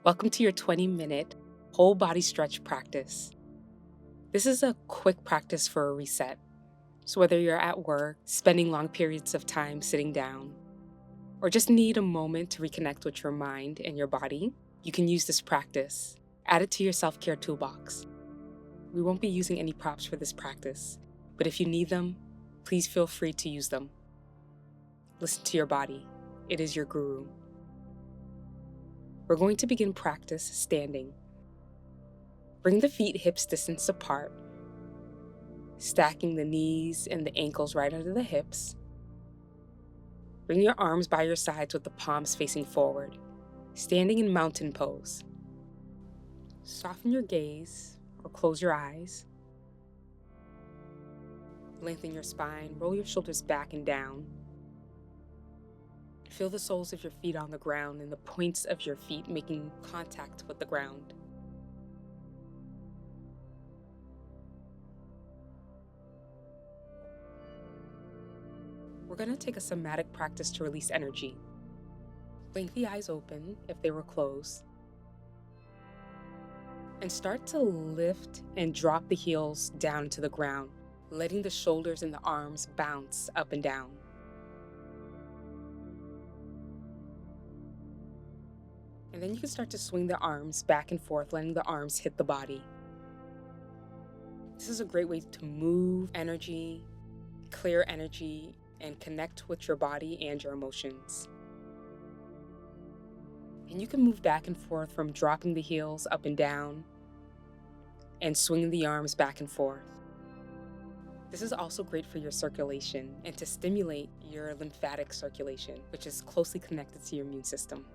Welcome to your 20-minute whole body stretch practice. This is a quick practice for a reset. So, whether you're at work, spending long periods of time sitting down, or just need a moment to reconnect with your mind and your body, you can use this practice. Add it to your self care toolbox. We won't be using any props for this practice, but if you need them, please feel free to use them. Listen to your body, it is your guru. We're going to begin practice standing. Bring the feet hips distance apart, stacking the knees and the ankles right under the hips. Bring your arms by your sides with the palms facing forward, standing in mountain pose. Soften your gaze or close your eyes. Lengthen your spine, roll your shoulders back and down. Feel the soles of your feet on the ground and the points of your feet making contact with the ground. We're going to take a somatic practice to release energy. Blink the eyes open if they were closed. And start to lift and drop the heels down to the ground, letting the shoulders and the arms bounce up and down. And then you can start to swing the arms back and forth, letting the arms hit the body. This is a great way to move energy, clear energy, and connect with your body and your emotions. And you can move back and forth from dropping the heels up and down and swinging the arms back and forth. This is also great for your circulation and to stimulate your lymphatic circulation, which is closely connected to your immune system.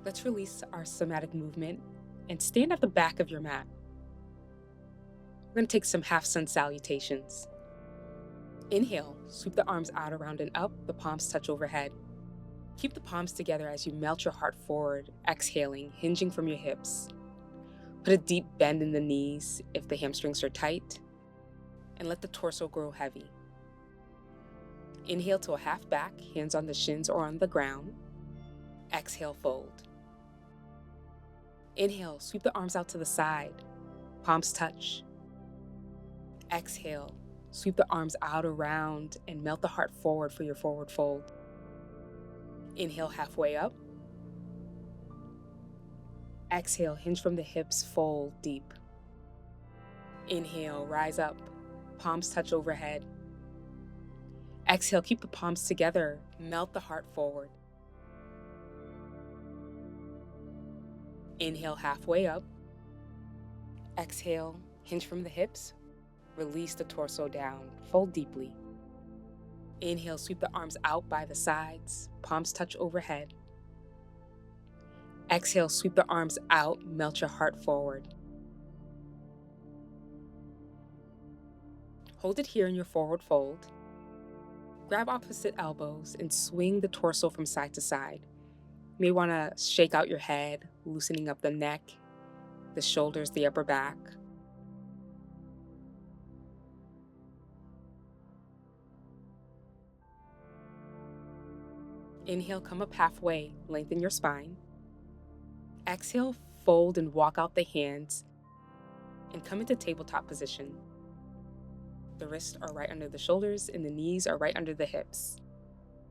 Let's release our somatic movement and stand at the back of your mat. We're going to take some half sun salutations. Inhale, sweep the arms out, around and up, the palms touch overhead. Keep the palms together as you melt your heart forward, exhaling, hinging from your hips. Put a deep bend in the knees if the hamstrings are tight, and let the torso grow heavy. Inhale to a half back, hands on the shins or on the ground. Exhale, fold. Inhale, sweep the arms out to the side, palms touch. Exhale, sweep the arms out around and melt the heart forward for your forward fold. Inhale, halfway up. Exhale, hinge from the hips, fold deep. Inhale, rise up, palms touch overhead. Exhale, keep the palms together, melt the heart forward. Inhale, halfway up. Exhale, hinge from the hips. Release the torso down, fold deeply. Inhale, sweep the arms out by the sides, palms touch overhead. Exhale, sweep the arms out, melt your heart forward. Hold it here in your forward fold. Grab opposite elbows and swing the torso from side to side. You may want to shake out your head, loosening up the neck, the shoulders, the upper back. Inhale, come up halfway, lengthen your spine. Exhale, fold and walk out the hands and come into tabletop position. The wrists are right under the shoulders and the knees are right under the hips.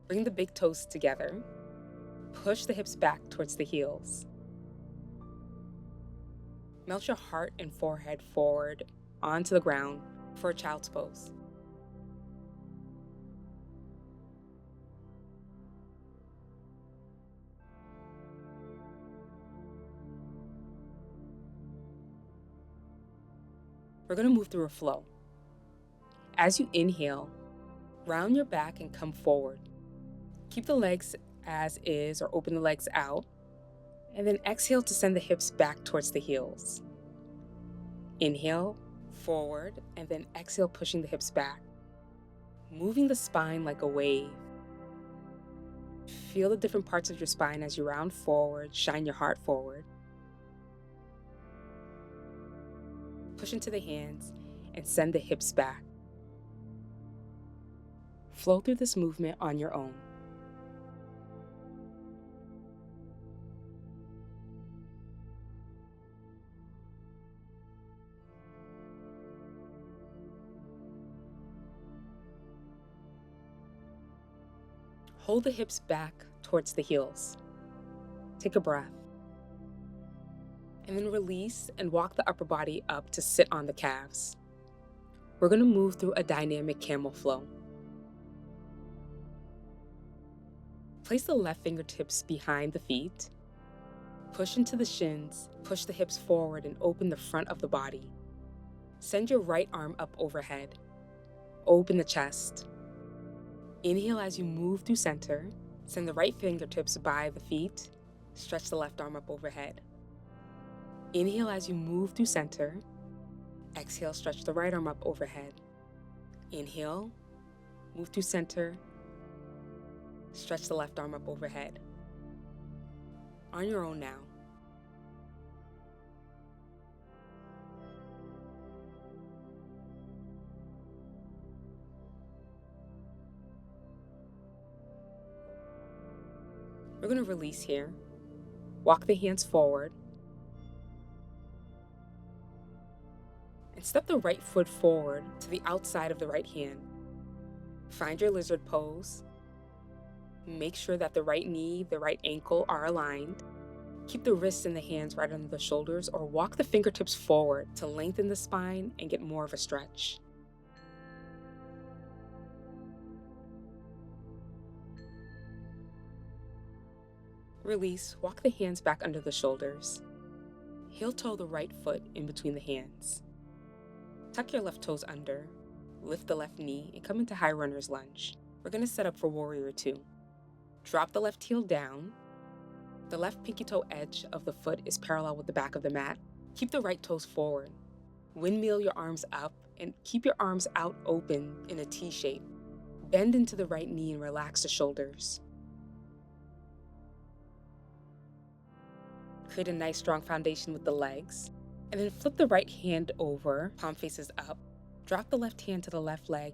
Bring the big toes together. Push the hips back towards the heels. Melt your heart and forehead forward onto the ground for a child's pose. We're going to move through a flow. As you inhale, round your back and come forward. Keep the legs as is or open the legs out, and then exhale to send the hips back towards the heels. Inhale, forward, and then exhale, pushing the hips back, moving the spine like a wave. Feel the different parts of your spine as you round forward, shine your heart forward. Push into the hands and send the hips back. Flow through this movement on your own. Hold the hips back towards the heels. Take a breath. And then release and walk the upper body up to sit on the calves. We're going to move through a dynamic camel flow. Place the left fingertips behind the feet. Push into the shins, push the hips forward and open the front of the body. Send your right arm up overhead. Open the chest. Inhale as you move through center. Send the right fingertips by the feet. Stretch the left arm up overhead. Inhale as you move through center. Exhale, stretch the right arm up overhead. Inhale, move through center. Stretch the left arm up overhead. On your own now. We're going to release here. Walk the hands forward. And step the right foot forward to the outside of the right hand. Find your lizard pose. Make sure that the right knee, the right ankle are aligned. Keep the wrists and the hands right under the shoulders or walk the fingertips forward to lengthen the spine and get more of a stretch. Release, walk the hands back under the shoulders. Heel toe the right foot in between the hands. Tuck your left toes under, lift the left knee, and come into high runner's lunge. We're going to set up for warrior two. Drop the left heel down. The left pinky toe edge of the foot is parallel with the back of the mat. Keep the right toes forward. Windmill your arms up and keep your arms out open in a T shape. Bend into the right knee and relax the shoulders. Create a nice strong foundation with the legs. And then flip the right hand over, palm faces up. Drop the left hand to the left leg,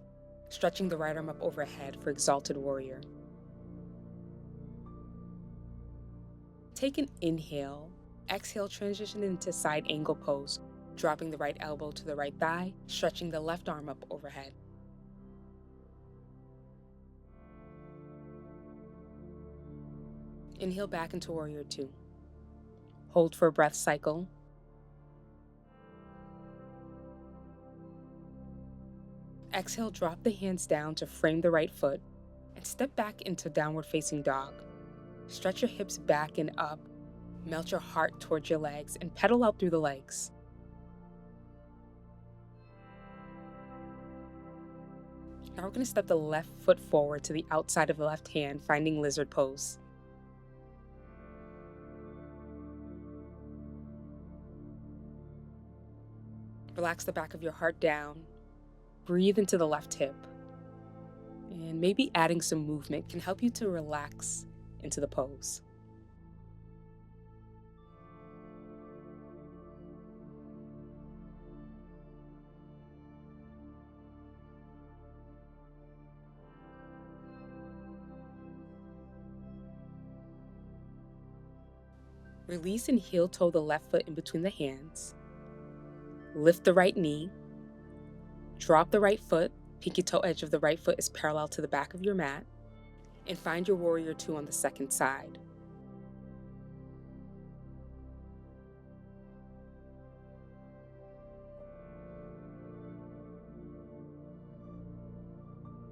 stretching the right arm up overhead for exalted warrior. Take an inhale. Exhale, transition into side angle pose, dropping the right elbow to the right thigh, stretching the left arm up overhead. Inhale back into warrior two. Hold for a breath cycle. Exhale, drop the hands down to frame the right foot and step back into downward facing dog. Stretch your hips back and up, melt your heart towards your legs and pedal out through the legs. Now we're going to step the left foot forward to the outside of the left hand, finding lizard pose. Relax the back of your heart down. Breathe into the left hip. And maybe adding some movement can help you to relax into the pose. Release and heel toe the left foot in between the hands. Lift the right knee. Drop the right foot. Pinky toe edge of the right foot is parallel to the back of your mat. And find your warrior two on the second side.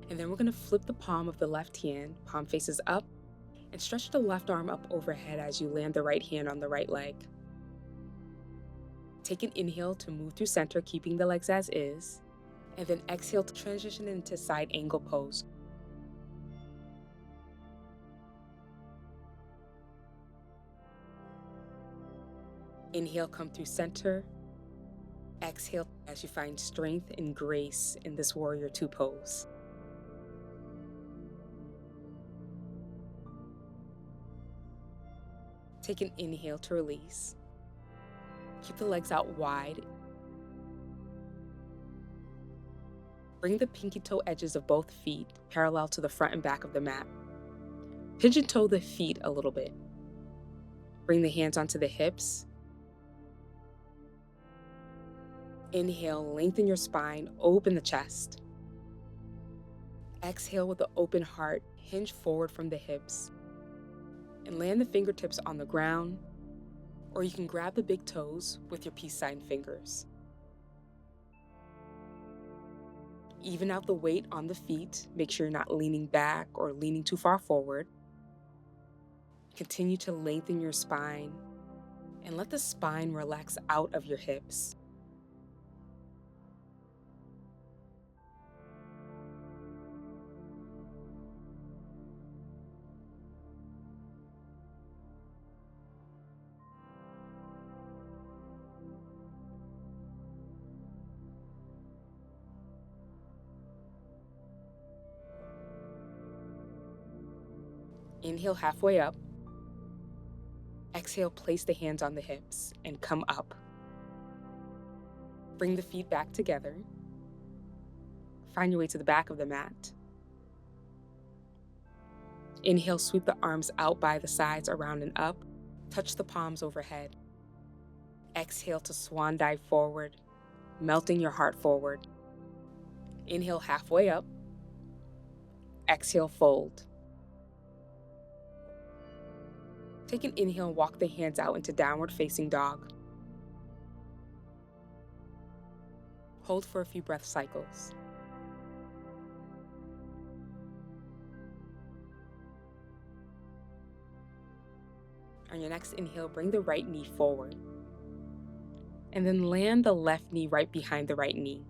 And then we're going to flip the palm of the left hand, palm faces up, and stretch the left arm up overhead as you land the right hand on the right leg. Take an inhale to move through center, keeping the legs as is, and then exhale to transition into side angle pose. Inhale, come through center. Exhale as you find strength and grace in this warrior two pose. Take an inhale to release. Keep the legs out wide. Bring the pinky toe edges of both feet parallel to the front and back of the mat. Pigeon toe the feet a little bit. Bring the hands onto the hips. Inhale, lengthen your spine, open the chest. Exhale with an open heart, hinge forward from the hips. And land the fingertips on the ground, or you can grab the big toes with your peace sign fingers. Even out the weight on the feet. Make sure you're not leaning back or leaning too far forward. Continue to lengthen your spine and let the spine relax out of your hips. Inhale halfway up. Exhale, place the hands on the hips and come up. Bring the feet back together. Find your way to the back of the mat. Inhale, sweep the arms out by the sides, around and up. Touch the palms overhead. Exhale to swan dive forward, melting your heart forward. Inhale halfway up. Exhale, fold. Take an inhale and walk the hands out into downward facing dog. Hold for a few breath cycles. On your next inhale, bring the right knee forward. And then land the left knee right behind the right knee.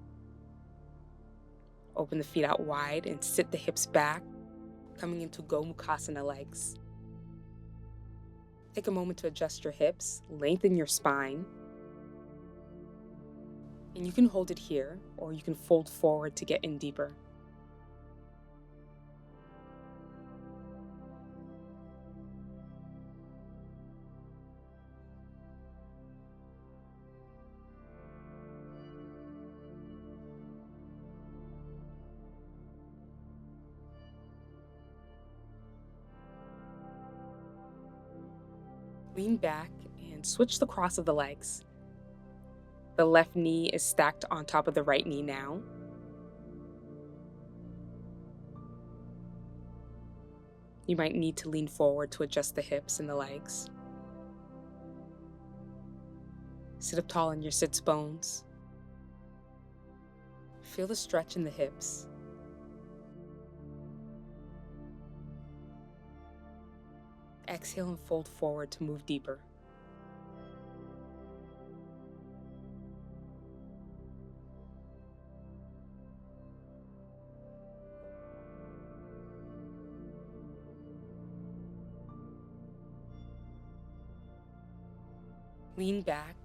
Open the feet out wide and sit the hips back, coming into Gomukhasana legs. Take a moment to adjust your hips, lengthen your spine. And you can hold it here, or you can fold forward to get in deeper. Lean back and switch the cross of the legs. The left knee is stacked on top of the right knee now. You might need to lean forward to adjust the hips and the legs. Sit up tall in your sits bones. Feel the stretch in the hips. Exhale and fold forward to move deeper. Lean back,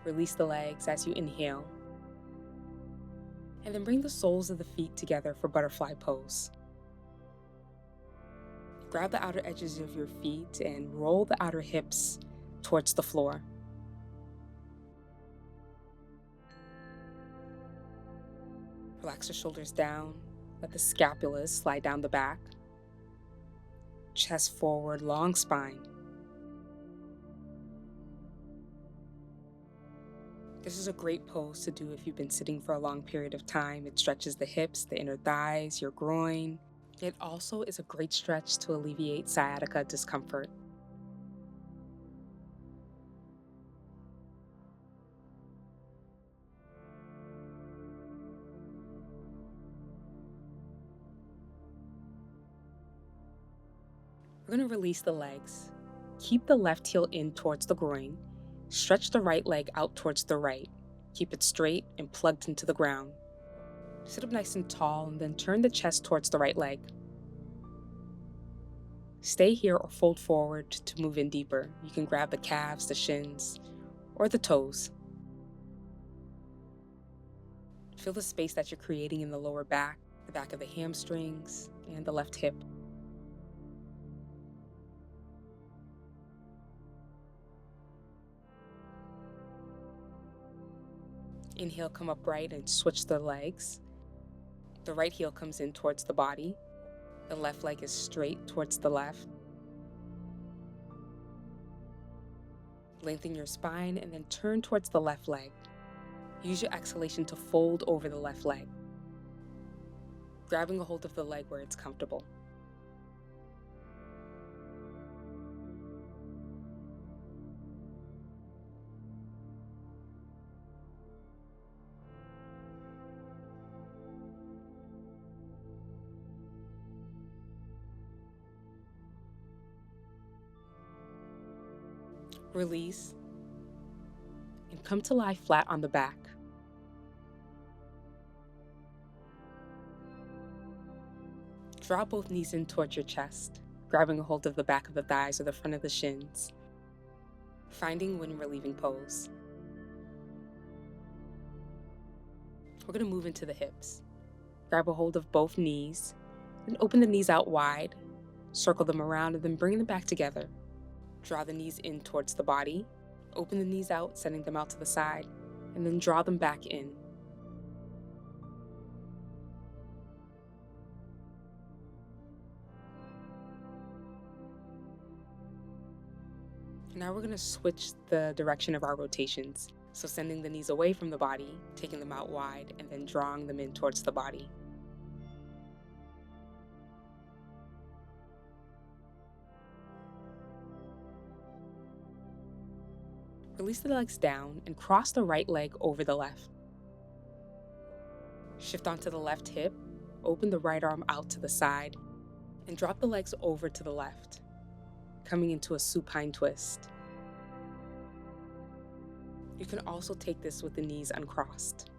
release the legs as you inhale. And then bring the soles of the feet together for butterfly pose. Grab the outer edges of your feet and roll the outer hips towards the floor. Relax the shoulders down. Let the scapulas slide down the back. Chest forward, long spine. This is a great pose to do if you've been sitting for a long period of time. It stretches the hips, the inner thighs, your groin. It also is a great stretch to alleviate sciatica discomfort. We're going to release the legs. Keep the left heel in towards the groin. Stretch the right leg out towards the right. Keep it straight and plugged into the ground. Sit up nice and tall and then turn the chest towards the right leg. Stay here or fold forward to move in deeper. You can grab the calves, the shins, or the toes. Feel the space that you're creating in the lower back, the back of the hamstrings, and the left hip. Inhale, come upright and switch the legs. The right heel comes in towards the body. The left leg is straight towards the left. Lengthen your spine and then turn towards the left leg. Use your exhalation to fold over the left leg, grabbing a hold of the leg where it's comfortable. Release, and come to lie flat on the back. Draw both knees in towards your chest, grabbing a hold of the back of the thighs or the front of the shins, finding when relieving pose. We're going to move into the hips. Grab a hold of both knees, and open the knees out wide, circle them around, and then bring them back together. Draw the knees in towards the body, open the knees out, sending them out to the side, and then draw them back in. Now we're going to switch the direction of our rotations. So sending the knees away from the body, taking them out wide, and then drawing them in towards the body. Release the legs down and cross the right leg over the left. Shift onto the left hip, open the right arm out to the side, and drop the legs over to the left, coming into a supine twist. You can also take this with the knees uncrossed.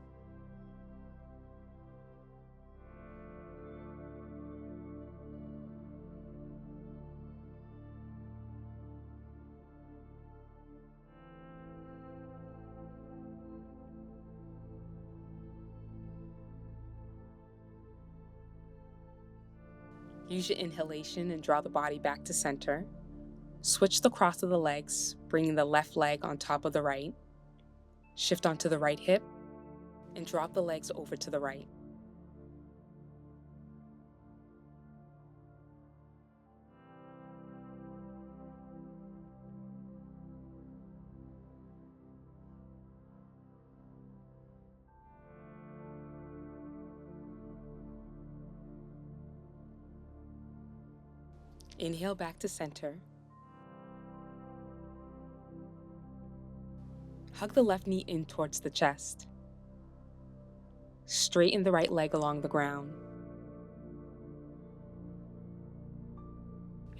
Use your inhalation and draw the body back to center. Switch the cross of the legs, bringing the left leg on top of the right. Shift onto the right hip and drop the legs over to the right. Inhale back to center. Hug the left knee in towards the chest. Straighten the right leg along the ground.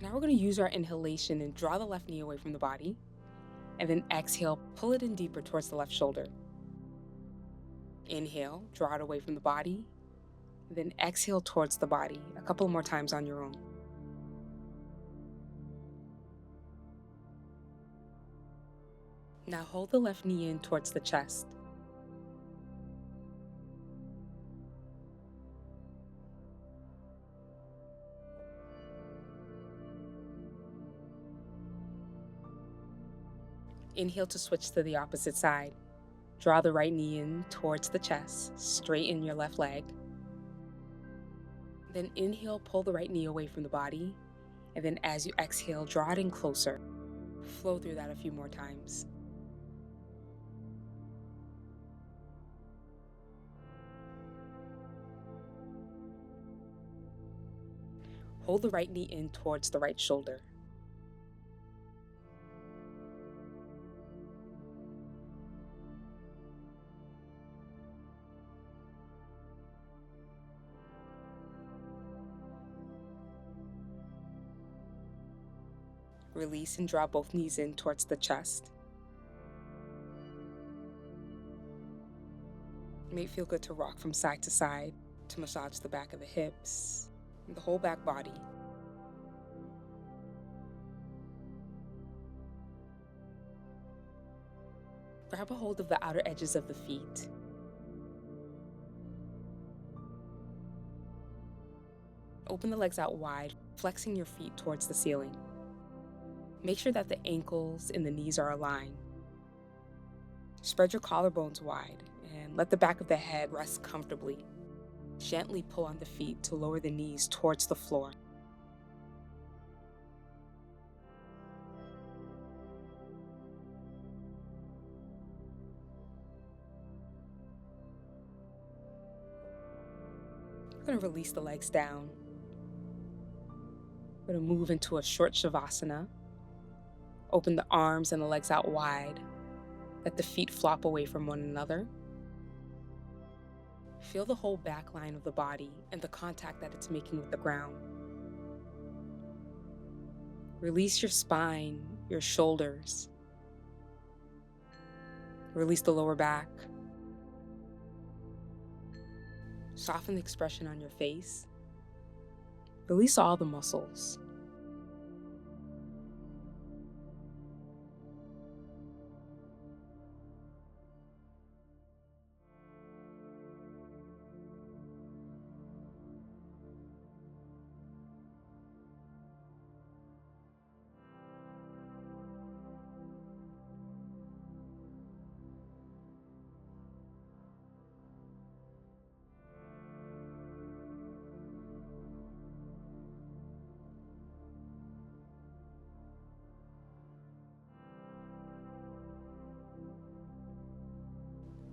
Now we're going to use our inhalation and draw the left knee away from the body. And then exhale, pull it in deeper towards the left shoulder. Inhale, draw it away from the body. And then exhale towards the body a couple more times on your own. Now hold the left knee in towards the chest. Inhale to switch to the opposite side. Draw the right knee in towards the chest, straighten your left leg. Then inhale, pull the right knee away from the body, and then as you exhale, draw it in closer. Flow through that a few more times. Hold the right knee in towards the right shoulder. Release and draw both knees in towards the chest. It may feel good to rock from side to side to massage the back of the hips and the whole back body. Grab a hold of the outer edges of the feet. Open the legs out wide, flexing your feet towards the ceiling. Make sure that the ankles and the knees are aligned. Spread your collarbones wide and let the back of the head rest comfortably. Gently pull on the feet to lower the knees towards the floor. We're going to release the legs down. We're going to move into a short shavasana. Open the arms and the legs out wide. Let the feet flop away from one another. Feel the whole back line of the body and the contact that it's making with the ground. Release your spine, your shoulders. Release the lower back. Soften the expression on your face. Release all the muscles.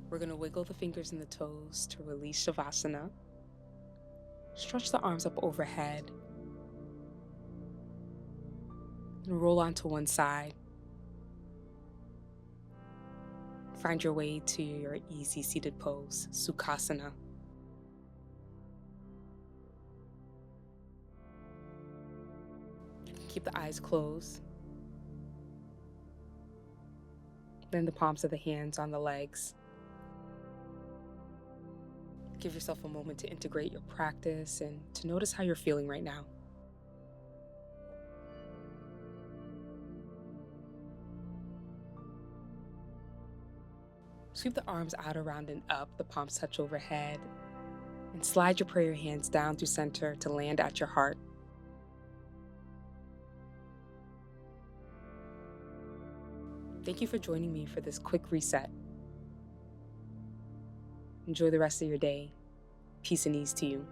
We're going to wiggle the fingers and the toes to release Shavasana. Stretch the arms up overhead. And roll onto one side. Find your way to your easy seated pose, Sukhasana. Keep the eyes closed. Then the palms of the hands on the legs. Give yourself a moment to integrate your practice and to notice how you're feeling right now. Sweep the arms out, around, and up. The palms touch overhead. And slide your prayer hands down through center to land at your heart. Thank you for joining me for this quick reset. Enjoy the rest of your day. Peace and ease to you.